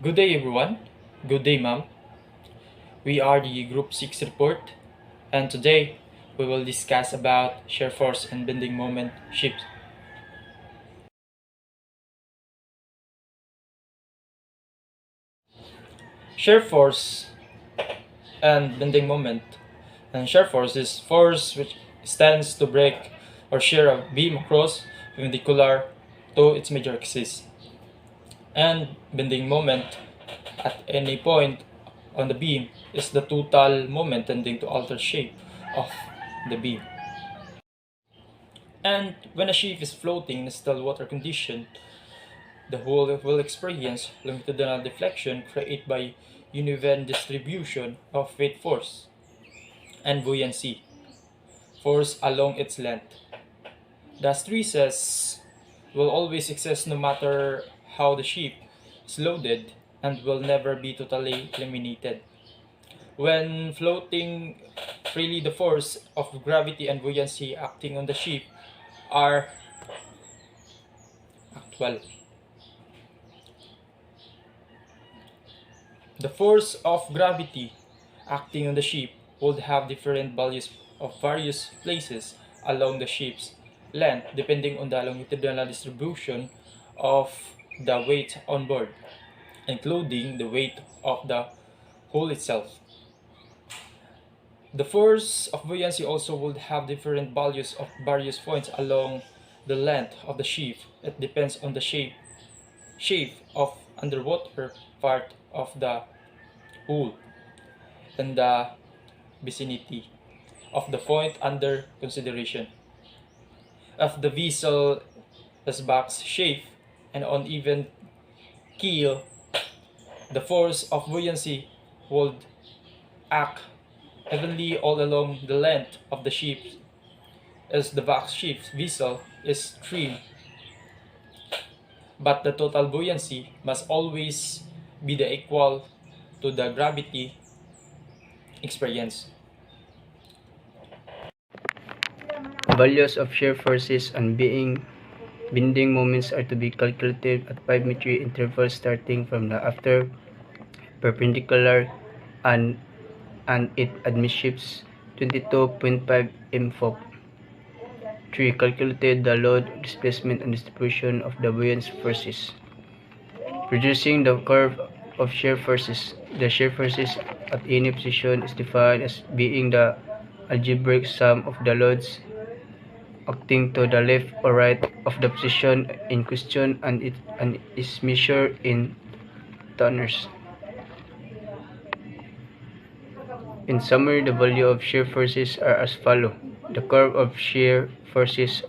Good day, everyone. Good day, ma'am. We are the Group 6 report, and today we will discuss about shear force and bending moment shifts. Shear force and bending moment. And shear force is force which stands to break or shear a beam across perpendicular to its major axis. And bending moment at any point on the beam is the total moment tending to alter shape of the beam. And when a ship is floating in a still water condition, the hull will experience longitudinal deflection created by uneven distribution of weight force and buoyancy force along its length. The stresses will always exist no matter how the ship is loaded and will never be totally eliminated. When floating freely, the force of gravity and buoyancy acting on the ship are actual. The force of gravity acting on the ship would have different values of various places along the ship's length depending on the longitudinal distribution of the weight on board, including the weight of the hull itself. The force of buoyancy also would have different values of various points along the length of the ship. It depends on the shape of underwater part of the hull and the vicinity of the point under consideration. If the vessel has box shape and uneven keel, the force of buoyancy would act evenly all along the length of the ship as the box shape vessel is trim, but the total buoyancy must always be the equal to the gravity experience. Values of shear forces and bending moments are to be calculated at 5-meter intervals starting from the after perpendicular and it amidships 22.5 mFOP. 3. Calculated the load, displacement, and distribution of the buoyant forces. Producing the curve of shear forces. The shear forces at any position is defined as being the algebraic sum of the loads acting to the left or right of the position in question, and it is measured in toners. In summary, the value of shear forces are as follows. The curve of shear forces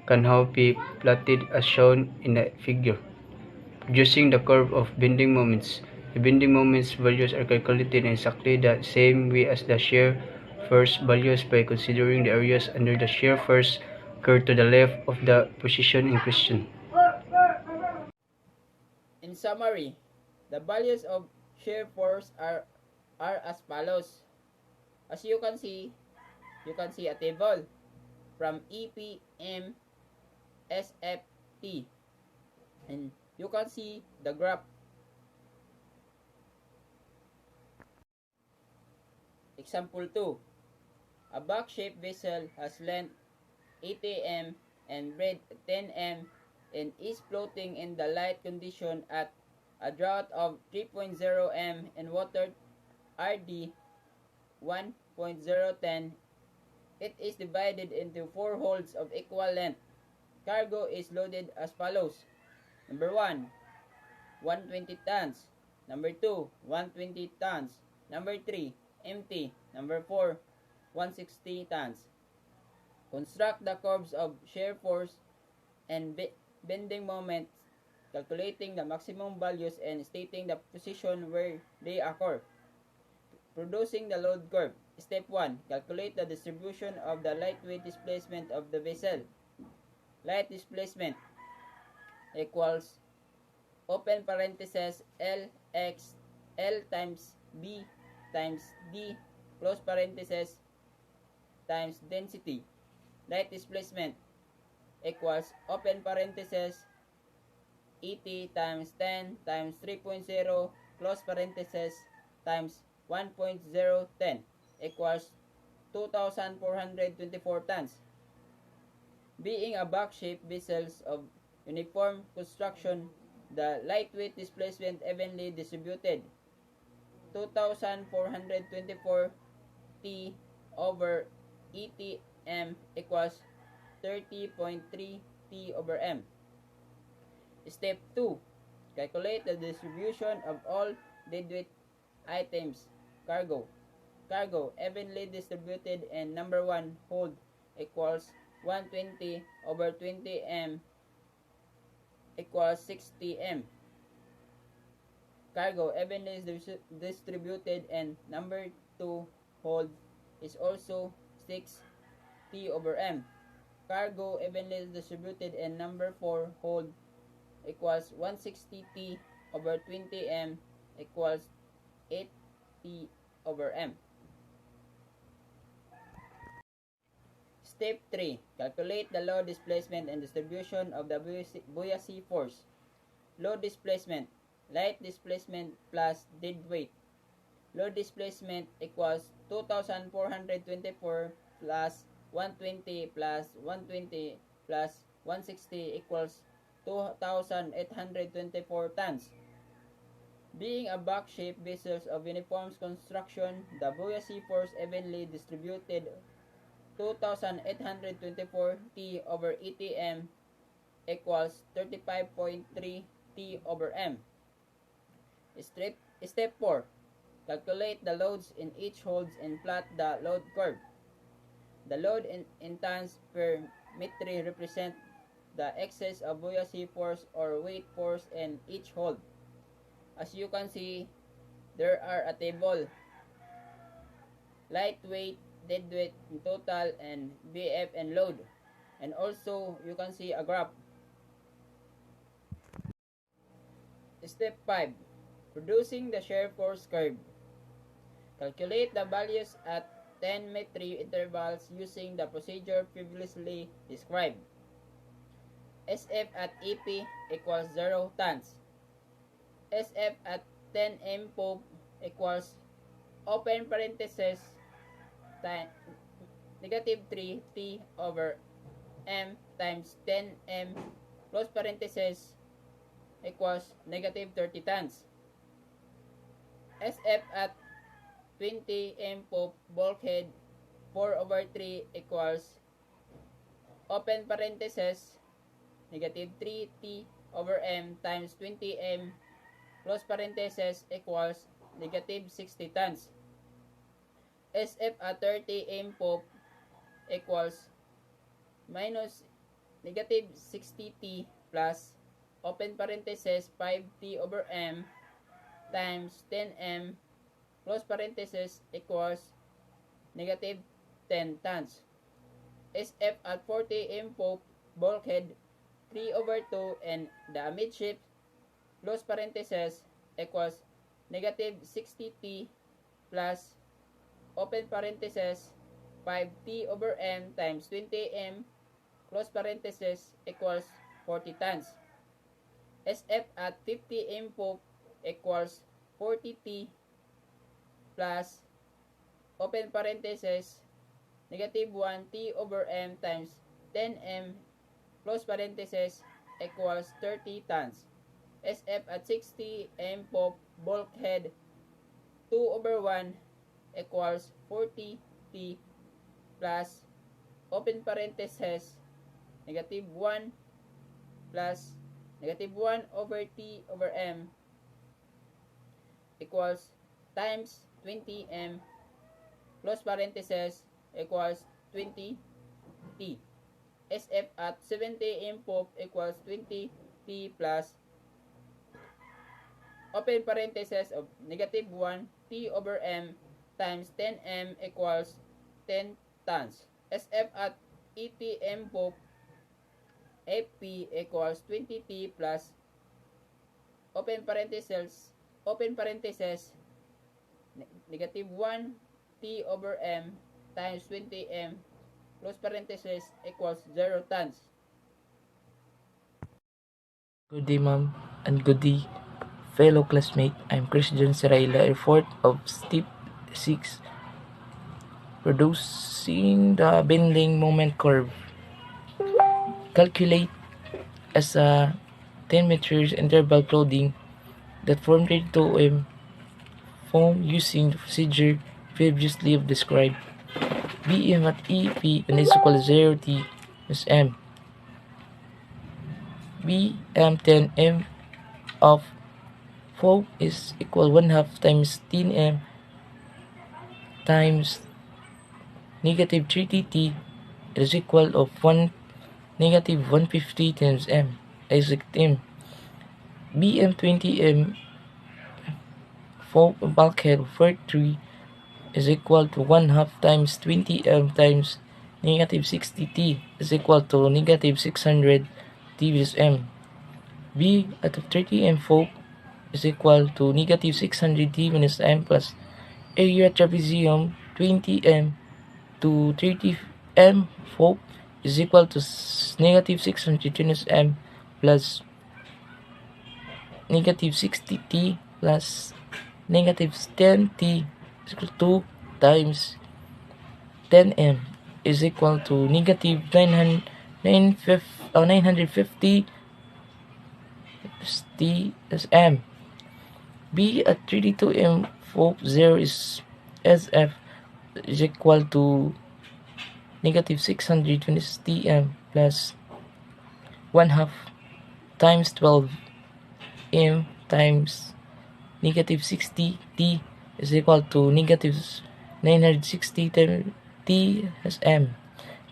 can now be plotted as shown in the figure. Producing the curve of bending moments. The bending moments values are calculated in exactly the same way as the shear force values by considering the areas under the shear force curve to the left of the position in question. In summary, the values of shear force are as follows. As you can see a table from EPM SFT, and you can see the graph. Example 2. A box-shaped vessel has length 80 m and breadth 10 m and is floating in the light condition at a draught of 3.0 m and water RD 1.010. It is divided into 4 holds of equal length. Cargo is loaded as follows. Number 1, 120 tons. Number 2, 120 tons. Number 3, empty. Number 4, 160 tons. Construct the curves of shear force and bending moments, calculating the maximum values and stating the position where they occur. Producing the load curve. Step 1. Calculate the distribution of the lightweight displacement of the vessel. Light displacement equals open parenthesis LX L times B times D close parenthesis times density. Light displacement equals open parenthesis ET times 10 times 3.0 close parenthesis times 1.010 equals 2,424 tons. Being a box-shaped vessels of uniform construction, the lightweight displacement evenly distributed 2,424 T over ETM equals 30.3 T over M. Step 2. Calculate the distribution of all deadweight items. Cargo. Cargo evenly distributed and number 1 hold equals 120 over 20 M equals 60 M. Cargo evenly distributed and number 2 hold is also 6 T over M. Cargo evenly distributed and number 4 hold equals 160 T over 20 M equals 8 T over M. Step 3. Calculate the load displacement and distribution of the buoyancy force. Load displacement, light displacement plus dead weight. Load displacement equals 2,424 plus 120 plus 120 plus 160 equals 2,824 tons. Being a box-shaped vessels of uniform construction, the buoyancy force evenly distributed 2,824 T over ETM equals 35.3 T over M. Step 4. Calculate the loads in each holds and plot the load curve. The load in tons per metre represent the excess of buoyancy force or weight force in each hold. As you can see, there are a table, lightweight, deadweight in total, and VF and load. And also, you can see a graph. Step 5. Producing the shear force curve. Calculate the values at 10 metre intervals using the procedure previously described. SF at EP equals 0 tons. SF at 10 M pope equals open parenthesis negative 3 T over M times 10 M close parenthesis equals negative 30 tons. SF at 20 M pope bulkhead 4 over 3 equals open parenthesis negative 3 T over M times 20 M close parenthesis equals negative 60 tons. SF at 30 M pope equals minus negative 60 T plus open parenthesis 5 T over M times 10 M close parenthesis equals negative 10 tons. SF at 40 M pope bulkhead 3 over 2 and the amidship close parenthesis equals negative 60 T plus open parenthesis 5 T over M times 20 M close parenthesis equals 40 tons. SF at 50 M pope equals 40 T plus open parenthesis negative 1 T over M times 10 M close parenthesis equals 30 tons. SF at 60 M pope bulkhead 2 over 1 equals 40 T plus open parenthesis negative 1 plus negative 1 over T over M equals times 20 M close parenthesis equals 20 T. SF at 70 M pope equals 20 T plus open parenthesis of negative 1 T over M times 10 M equals 10 tons. SF at ETM pope FP equals 20 T plus open parenthesis negative 1 T over M times 20 M close parenthesis equals 0 tons. Good day, ma'am, and good day, fellow classmate. I'm Christian Seraila, a fourth of Step 6, producing the bending moment curve. Calculate as a 10 meters interval clothing that form 32 foam using the procedure previously described. BM at EP and is equal to 0T is M. BM 10M of foam is equal 1 half times 10M times negative 3T is equal of 1 negative 150 times M is M. BM 20M for bulkhead 43 is equal to 1 half times 20M times negative 60T is equal to negative 600 T with M. B at 30M folk is equal to negative 600 T minus M plus area trapezium 20M to 30M folk is equal to negative 600 minus M plus negative 60T plus negative 10T is equal to 2 times 10M is equal to negative 950 T is M. B at 32M 0 is SF is equal to negative 600 minus Tm plus 1 half times 12M times negative 60T is equal to negative 960 times T as M.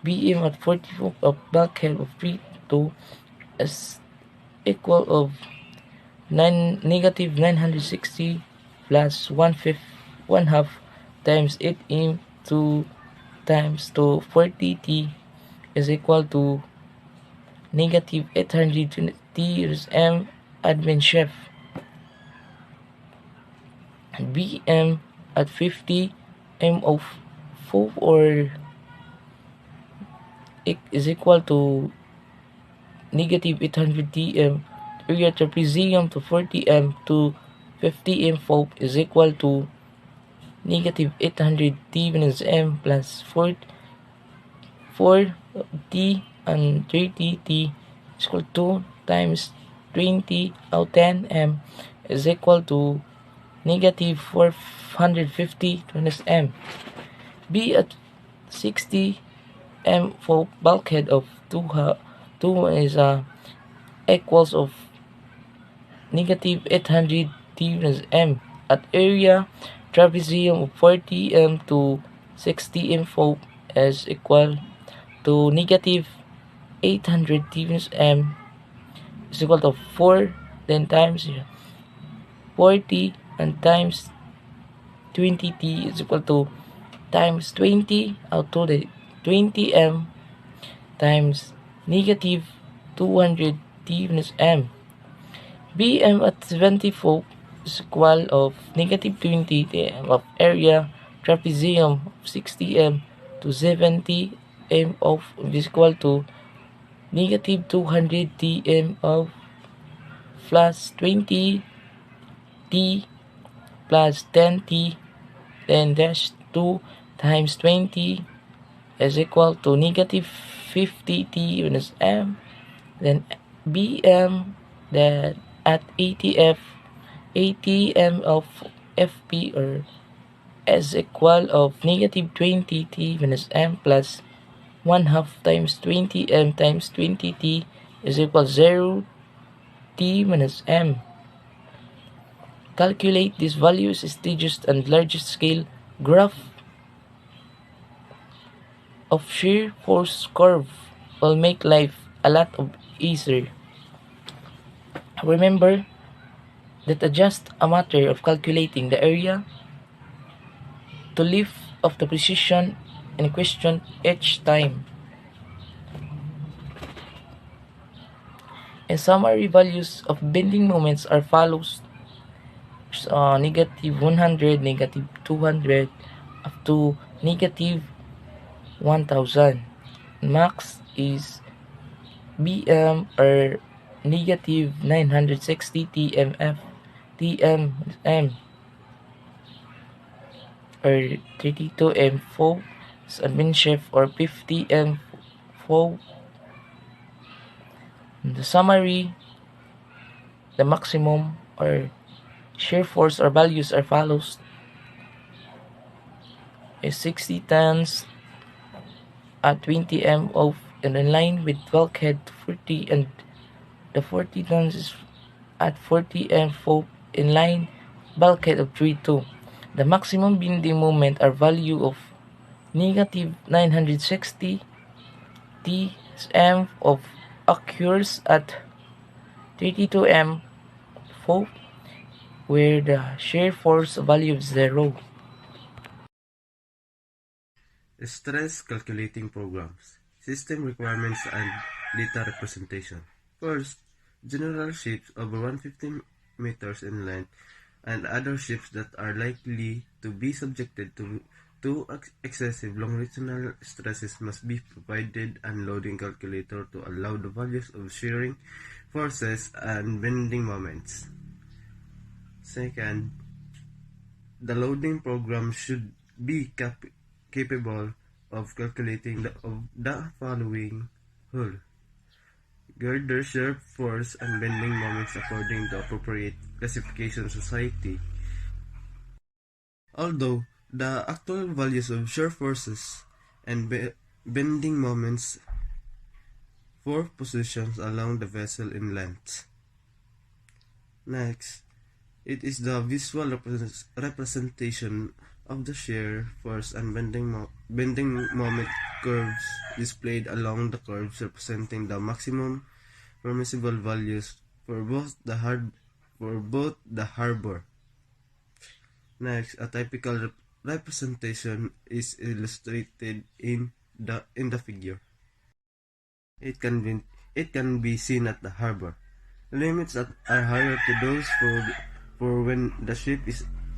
BM at 44 of bulkhead of 32 is equal of negative 960 plus 1 half times 8M 2 times to 40T is equal to negative 800 T is M admin chef. BM at 50 M of 4 or is equal to negative 800 Tm. Area trapezium to 40M to 50M folk is equal to negative 800 T minus M plus 4 T and 30 T is equal to 2 times 20 out 10 M is equal to negative 450 minus M. B at 60 M for bulkhead of 2 is equals of negative 800 T minus M. At area trapezium of 40 M to 60 M folk is equal to negative 800 T minus M is equal to 4 then times 40 and times 20T is equal to times 20 out to the 20M times negative 200 T minus M. BM at 74 is equal of negative 20 Tm of area trapezium of 60M to 70M of is equal to negative 200 Tm of plus 20 T plus 10T then dash 2 times 20 is equal to negative 50T minus M. Then BM that at ATM of FP or is equal of negative 20T minus M plus 1 half times 20M times 20T is equal 0T minus M. Calculate these values steadiest and largest scale graph of shear force curve will make life a lot easier. Remember that it's just a matter of calculating the area to lift of the precision in question each time. In summary, values of bending moments are follows: negative 100, negative 200, up to negative 1000. Max is BM or negative 960 TMM or 32 M FO admin or 50 M FO. In the summary, the maximum or shear force or values are follows: is 60 tons at 20 M of and in line with bulkhead 40, and the 40 tons is at 40 M FO in line bulkhead of 32. The maximum bending moment are value of negative 960 Tm of occurs at 32 M FO, where the shear force value is 0. Stress calculating programs, system requirements and data representation. First, general ships over 150 meters in length and other ships that are likely to be subjected to excessive longitudinal stresses must be provided an loading calculator to allow the values of shearing forces and bending moments. Second, the loading program should be capable of calculating the following whole: girder, shear force, and bending moments according to appropriate classification society. Although the actual values of shear forces and bending moments for positions along the vessel in length. Next, it is the visual representation of the shear force and bending moment curves displayed along the curves representing the maximum permissible values for both the harbor. Next, a typical representation is illustrated in the figure. It can be seen at the harbor. Limits are higher to those for when the ship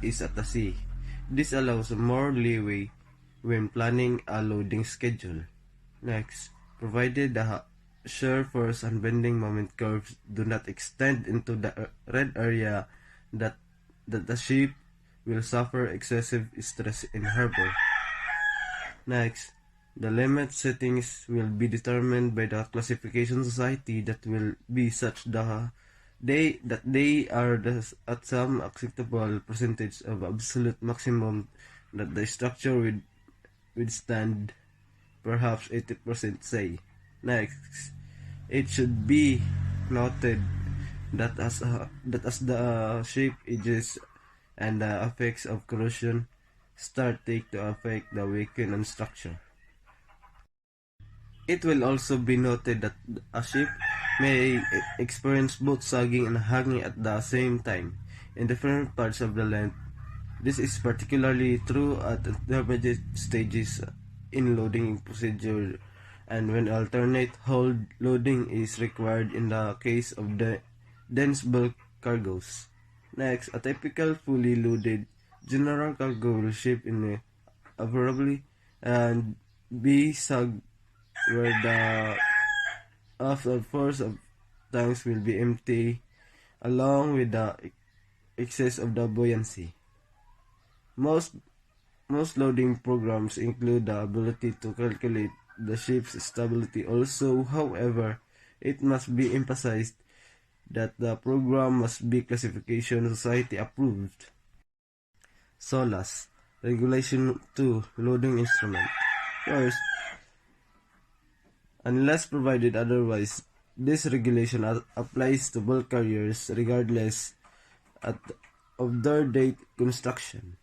is at the sea. This allows more leeway when planning a loading schedule. Next, provided the shear force and bending moment curves do not extend into the red area, that the ship will suffer excessive stress in harbor. Next, the limit settings will be determined by the classification society that will be such that they are at some acceptable percentage of absolute maximum that the structure will withstand, perhaps 80% say. Next, it should be noted that as the shape ages and the effects of corrosion start to affect the weakening and structure. It will also be noted that a ship may experience both sagging and hanging at the same time in different parts of the length. This is particularly true at intermediate stages in loading procedure and when alternate hold loading is required in the case of the dense bulk cargoes. Next, a typical fully loaded general cargo will ship in a variably and be sag where the after force of tanks will be empty along with the excess of the buoyancy. Most loading programs include the ability to calculate the ship's stability also. However, it must be emphasized that the program must be classification society approved. SOLAS Regulation 2 Loading Instrument. First, unless provided otherwise, this regulation applies to bulk carriers regardless of their date construction.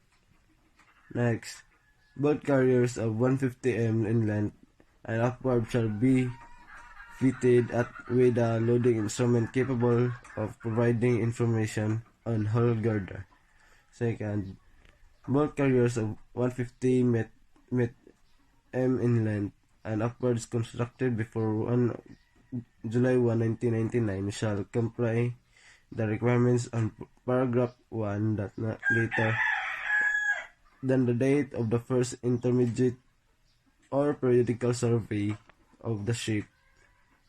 Next, bulk carriers of 150 m in length and upward shall be fitted with a loading instrument capable of providing information on hull girder. Second, bulk carriers of 150 m in length and upwards constructed before July 1, 1999 shall comply the requirements on paragraph 1 that not later than the date of the first intermediate or periodical survey of the ship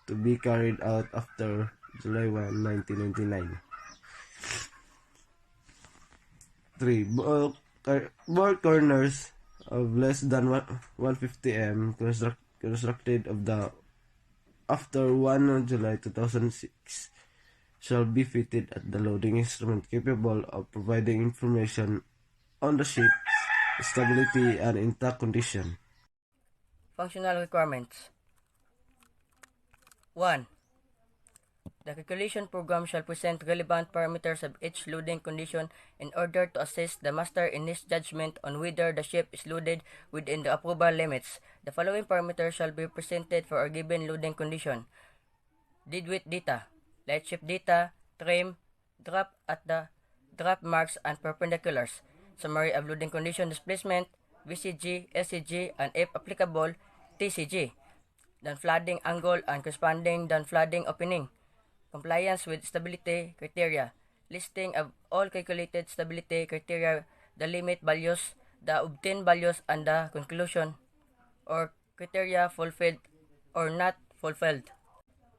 to be carried out after July 1, 1999. 3. Ball corners of less than 150 m constructed of the after 1 July 2006 shall be fitted at the loading instrument capable of providing information on the ship's stability and intact condition. Functional requirements. 1. The calculation program shall present relevant parameters of each loading condition in order to assist the master in his judgment on whether the ship is loaded within the approval limits. The following parameters shall be presented for a given loading condition. Deadweight data, light ship data, trim, drop at the drop marks and perpendiculars, summary of loading condition displacement, VCG, LCG, and if applicable, TCG, down flooding angle and corresponding down flooding opening, compliance with stability criteria, listing of all calculated stability criteria, the limit values, the obtained values, and the conclusion or criteria fulfilled or not fulfilled.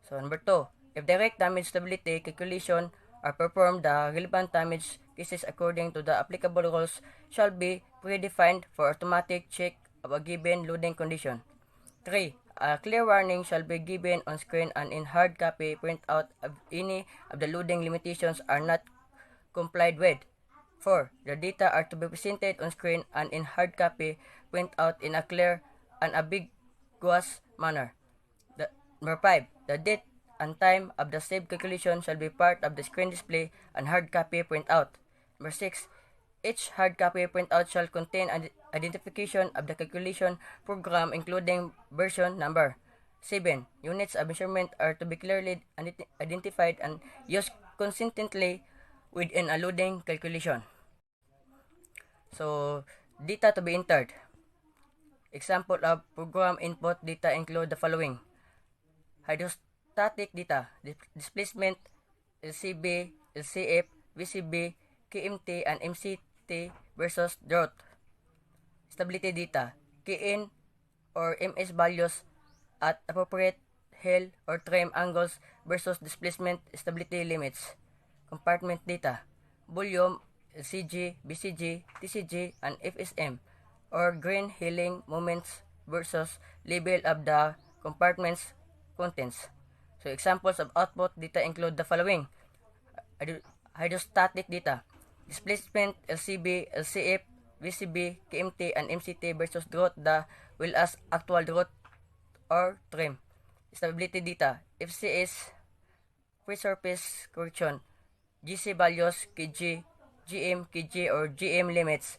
So number 2, if direct damage stability calculation are performed, the relevant damage cases according to the applicable rules shall be predefined for automatic check of a given loading condition. 3. A clear warning shall be given on screen and in hard copy printout of any of the loading limitations are not complied with. 4. The data are to be presented on screen and in hard copy printout in a clear and ambiguous manner. Number 5. The date and time of the saved calculation shall be part of the screen display and hard copy printout. Number 6. Each hard copy printout shall contain an identification of the calculation program including version number. 7. Units of measurement are to be clearly identified and used consistently within a loading calculation. So, data to be entered. Example of program input data include the following: hydrostatic data, displacement, LCB, LCF, VCB, KMT, and MCT versus drought. Stability data, KN or MS values at appropriate heel or trim angles versus displacement stability limits. Compartment data, volume, LCG, BCG, TCG, and FSM or grain healing moments versus level of the compartment's contents. So examples of output data include the following: hydrostatic data, displacement, LCB, LCF, VCB, KMT, and MCT versus drought the well as actual drought or trim. Stability data, FCS, free surface correction, GC values, KG, GM, KG, or GM limits,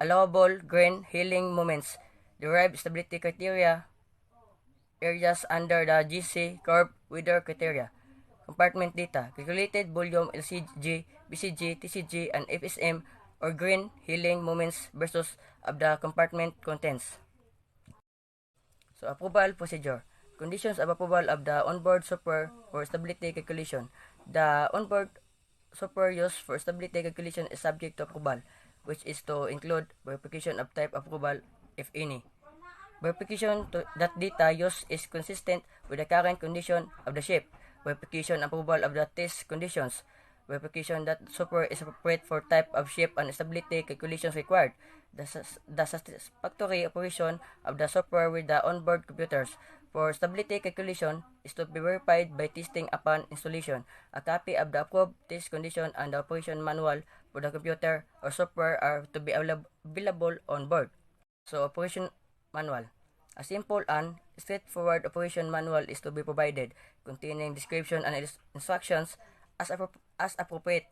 allowable grain healing moments, derived stability criteria, areas under the GC curve weather criteria. Compartment data, calculated volume, LCG, BCG, TCG, and FSM or grain healing moments versus of the compartment contents. So approval procedure. Conditions of approval of the onboard software for stability calculation. The onboard software used for stability calculation is subject to approval, which is to include verification of type approval, if any. Verification that data used is consistent with the current condition of the ship. Verification approval of the test conditions. Verification that software is appropriate for type of ship and stability calculations required. The satisfactory operation of the software with the onboard computers for stability calculation is to be verified by testing upon installation. A copy of the approved test condition and the operation manual for the computer or software are to be available on board. So, operation manual. A simple and straightforward operation manual is to be provided, containing description and instructions as appropriate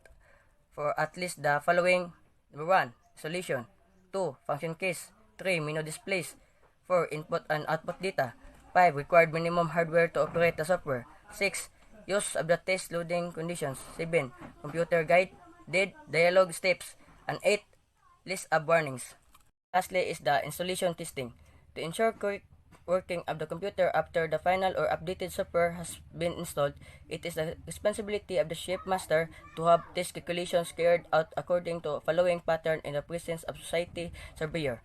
for at least the following: number 1, solution; 2, function case; 3, menu displays; 4, input and output data; 5, required minimum hardware to operate the software; 6, use of the test loading conditions; 7, computer guide, dialogue steps; and 8, list of warnings. Lastly is the installation testing. To ensure correct working of the computer after the final or updated software has been installed, it is the responsibility of the shipmaster to have test calculations carried out according to following pattern in the presence of society surveyor.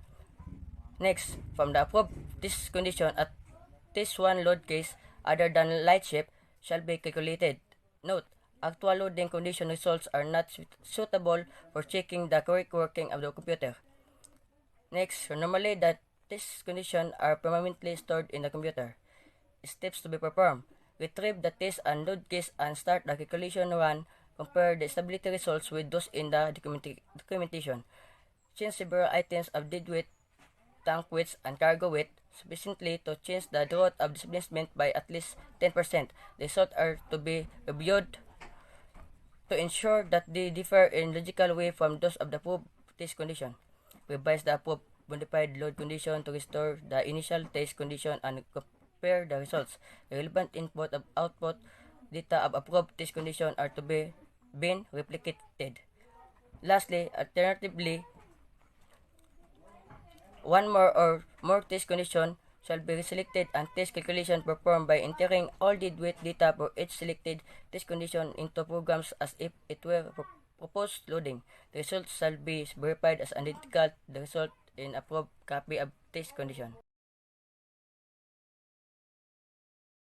Next, from the approved test condition at test 1 load case other than light ship, shall be calculated. Note, actual loading condition results are not suitable for checking the correct working of the computer. Next, normally the test conditions are permanently stored in the computer. Steps to be performed. Retrieve the test and load case and start the calculation run. Compare the stability results with those in the documentation. Change several items of deadweight, tank weights, and cargo weight sufficiently to change the route of displacement by at least 10%. The results are to be reviewed to ensure that they differ in logical way from those of the approved test condition. Revise the approved modified load condition to restore the initial test condition and compare the results. The relevant input of output data of approved test condition are to be been replicated. Lastly, alternatively, one or more test condition shall be selected and test calculation performed by entering all deadweight data for each selected test condition into programs as if it were proposed loading. The results shall be verified as identical to the result in approved copy of test condition.